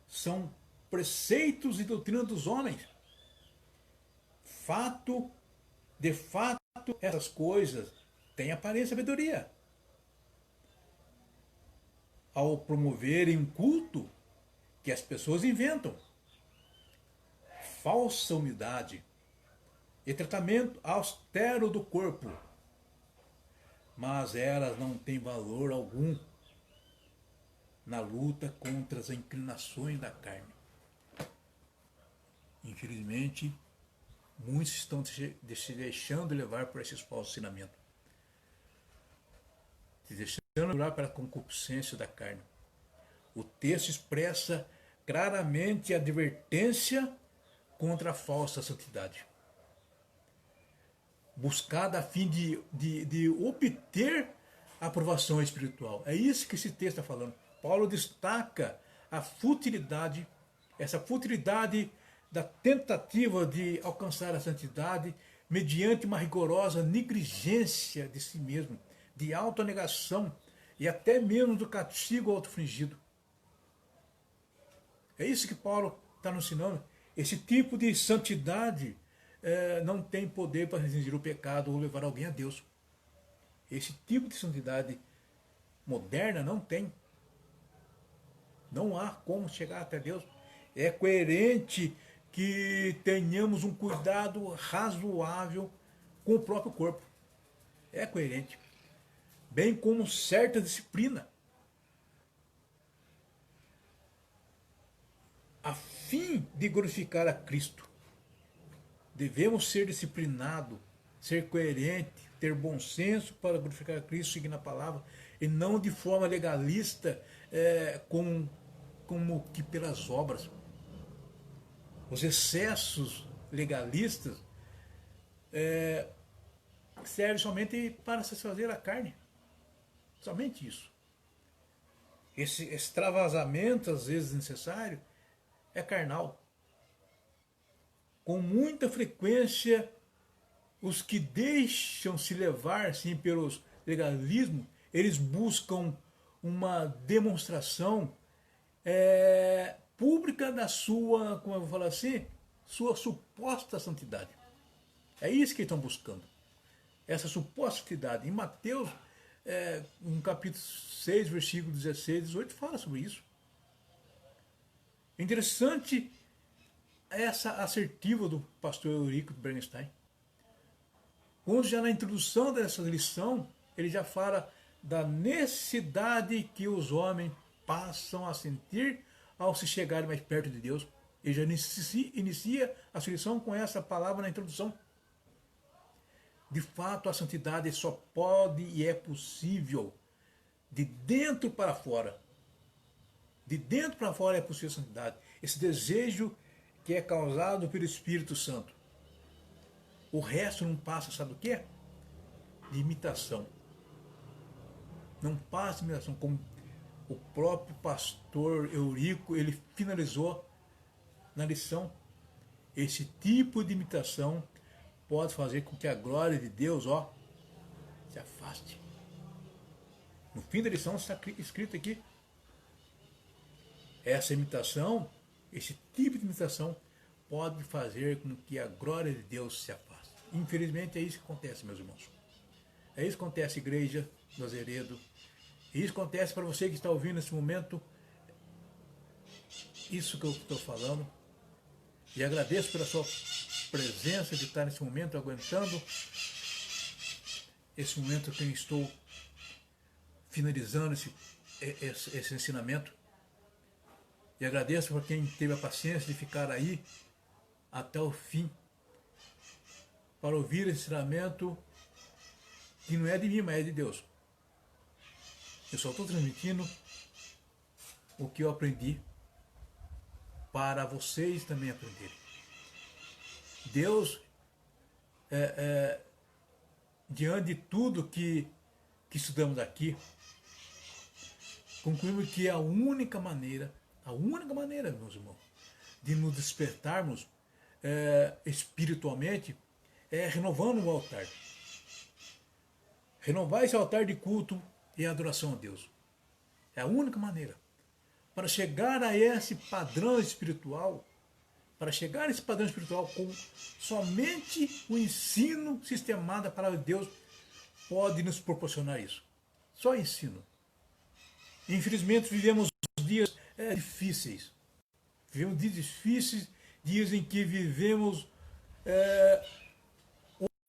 São preceitos e doutrina dos homens. De fato, essas coisas têm aparência de sabedoria. Ao promoverem um culto que as pessoas inventam, falsa humildade e tratamento austero do corpo, mas elas não têm valor algum na luta contra as inclinações da carne. Infelizmente, muitos estão se deixando levar por esses falsos ensinamentos, se deixando levar pela concupiscência da carne. O texto expressa claramente a advertência contra a falsa santidade, buscada a fim de obter a aprovação espiritual. É isso que esse texto está falando. Paulo destaca a futilidade, essa futilidade da tentativa de alcançar a santidade mediante uma rigorosa negligência de si mesmo, de autonegação e até mesmo do castigo autoinfligido. É isso que Paulo está nos ensinando. Esse tipo de santidade não tem poder para resistir o pecado ou levar alguém a Deus. Esse tipo de santidade moderna não tem. Não há como chegar até Deus. É coerente que tenhamos um cuidado razoável com o próprio corpo. É coerente. Bem como certa disciplina. A fim de glorificar a Cristo, devemos ser disciplinados, ser coerente, ter bom senso para glorificar a Cristo, seguindo a palavra, e não de forma legalista, como que pelas obras. Os excessos legalistas servem somente para satisfazer a carne. Somente isso. Esse extravasamento, às vezes necessário, é carnal. Com muita frequência, os que deixam se levar sim, pelos legalismos, eles buscam uma demonstração pública da sua, como eu vou falar assim, sua suposta santidade. É isso que eles estão buscando. Essa suposta santidade. Em Mateus, no capítulo 6, versículo 16, 18, fala sobre isso. Interessante essa assertiva do pastor Eurico Bernstein. Quando já na introdução dessa lição, ele já fala da necessidade que os homens passam a sentir ao se chegarem mais perto de Deus. Ele já inicia a sua lição com essa palavra na introdução. De fato, a santidade só pode e é possível de dentro para fora. De dentro para fora é possível a santidade. Esse desejo que é causado pelo Espírito Santo. O resto não passa, sabe o quê? De imitação. Não passa de imitação, como o próprio pastor Eurico, ele finalizou na lição. Esse tipo de imitação pode fazer com que a glória de Deus, se afaste. No fim da lição está escrito aqui. Essa imitação, esse tipo de imitação, pode fazer com que a glória de Deus se afaste. Infelizmente é isso que acontece, meus irmãos. É isso que acontece, igreja do Azeredo. É isso que acontece para você que está ouvindo nesse momento. Isso que eu estou falando. E agradeço pela sua presença de estar nesse momento, aguentando esse momento que eu estou finalizando esse ensinamento. E agradeço por quem teve a paciência de ficar aí até o fim para ouvir esse ensinamento que não é de mim, mas é de Deus. Eu só estou transmitindo o que eu aprendi para vocês também aprenderem. Deus, diante de tudo que estudamos aqui, concluímos que a única maneira, meus irmãos, de nos despertarmos espiritualmente é renovando o altar. Renovar esse altar de culto e adoração a Deus. É a única maneira. Para chegar a esse padrão espiritual, com somente o ensino sistemático da palavra de Deus pode nos proporcionar isso. Só ensino. Infelizmente vivemos dias difíceis. Vivemos dias difíceis, dias em que vivemos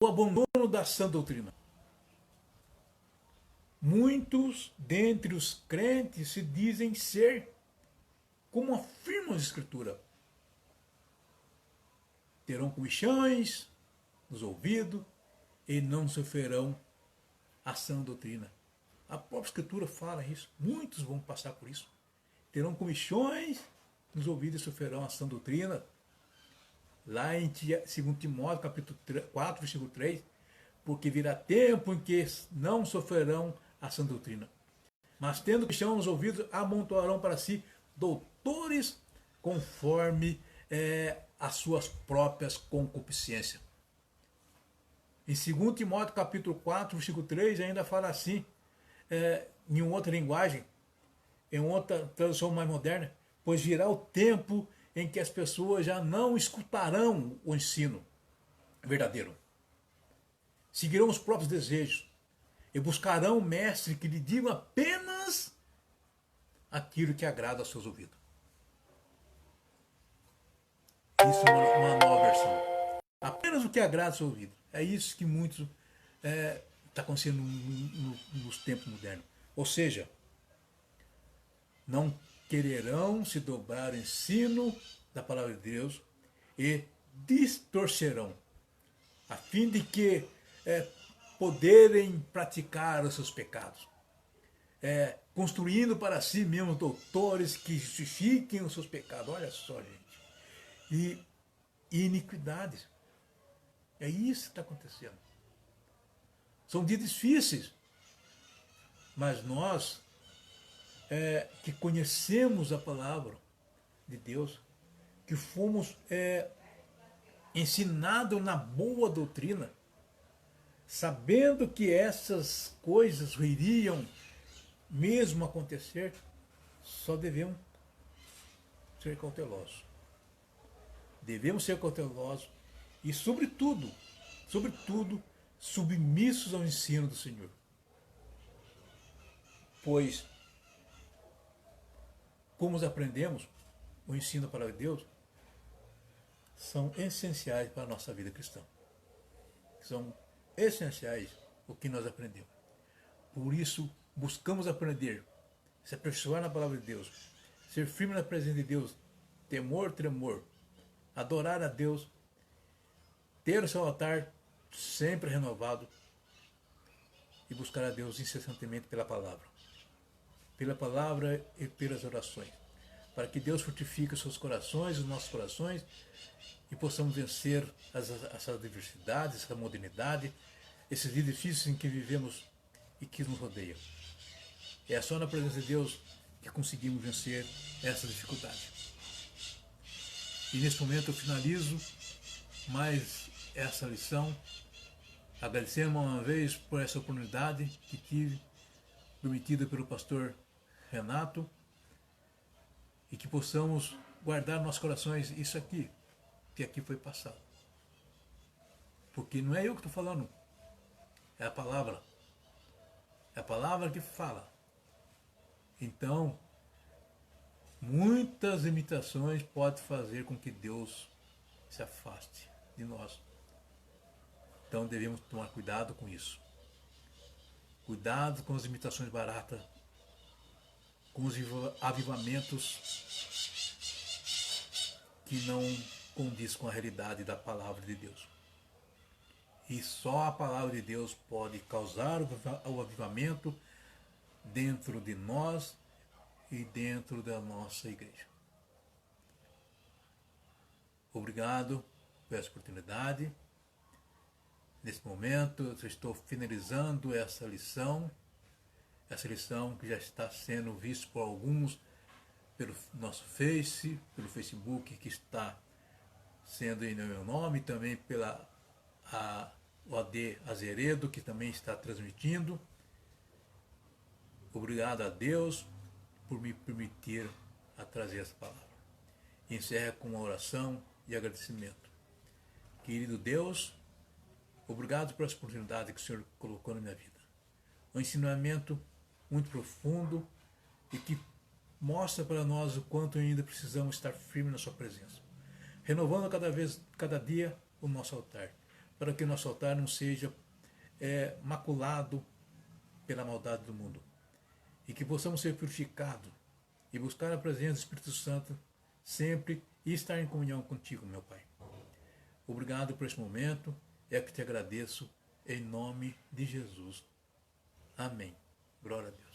o abandono da sã doutrina. Muitos dentre os crentes se dizem ser, como afirma a Escritura, terão comichões nos ouvidos e não sofrerão a sã doutrina. A própria Escritura fala isso. Muitos vão passar por isso. Terão comichões nos ouvidos e sofrerão a sã doutrina. Lá em 2 Timóteo, capítulo 4, versículo 3, porque virá tempo em que não sofrerão a sã doutrina, mas tendo comichão nos ouvidos, amontoarão para si doutores conforme as suas próprias concupiscências. Em 2 Timóteo capítulo 4, versículo 3, ainda fala assim, em outra linguagem, em outra tradução mais moderna, pois virá o tempo em que as pessoas já não escutarão o ensino verdadeiro. Seguirão os próprios desejos e buscarão um mestre que lhe diga apenas aquilo que agrada aos seus ouvidos. Isso é uma nova versão. Apenas o que agrada o seu ouvido. É isso que muitos está acontecendo nos tempos modernos. Ou seja, não quererão se dobrar ao ensino da palavra de Deus e distorcerão, a fim de que poderem praticar os seus pecados, construindo para si mesmos doutores que justifiquem os seus pecados. Olha só, gente. E iniquidades. É isso que está acontecendo. São dias difíceis, mas nós que conhecemos a palavra de Deus, que fomos ensinados na boa doutrina, sabendo que essas coisas iriam mesmo acontecer, só devemos ser cautelosos. Devemos ser cautelosos e, sobretudo, submissos ao ensino do Senhor. Pois, como aprendemos, o ensino da palavra de Deus são essenciais para a nossa vida cristã. São essenciais o que nós aprendemos. Por isso, buscamos aprender, se aperfeiçoar na palavra de Deus, ser firme na presença de Deus, temor, tremor, adorar a Deus, ter o seu altar sempre renovado e buscar a Deus incessantemente pela palavra e pelas orações, para que Deus fortifique os seus corações, os nossos corações, e possamos vencer essas diversidades, essa modernidade, esses dias difíceis em que vivemos e que nos rodeiam. É só na presença de Deus que conseguimos vencer essas dificuldades. E nesse momento eu finalizo mais essa lição, agradecendo uma vez por essa oportunidade que tive, permitida pelo pastor Renato, e que possamos guardar nos nossos corações isso aqui, que aqui foi passado. Porque não é eu que estou falando, é a palavra. É a palavra que fala. Então, muitas imitações podem fazer com que Deus se afaste de nós. Então devemos tomar cuidado com isso. Cuidado com as imitações baratas, com os avivamentos que não condiz com a realidade da palavra de Deus. E só a palavra de Deus pode causar o avivamento dentro de nós e dentro da nossa igreja. Obrigado por essa oportunidade. Nesse momento, eu estou finalizando essa lição que já está sendo vista por alguns pelo nosso pelo Facebook, que está sendo em meu nome, também pela OAD Azeredo, que também está transmitindo. Obrigado a Deus por me permitir trazer essa palavra. Encerro com uma oração de agradecimento. Querido Deus, obrigado por essa oportunidade que o Senhor colocou na minha vida. Um ensinamento muito profundo e que mostra para nós o quanto ainda precisamos estar firmes na sua presença. Renovando cada dia o nosso altar, para que o nosso altar não seja maculado pela maldade do mundo. E que possamos ser purificados e buscar a presença do Espírito Santo sempre e estar em comunhão contigo, meu Pai. Obrigado por esse momento, é que te agradeço em nome de Jesus. Amém. Glória a Deus.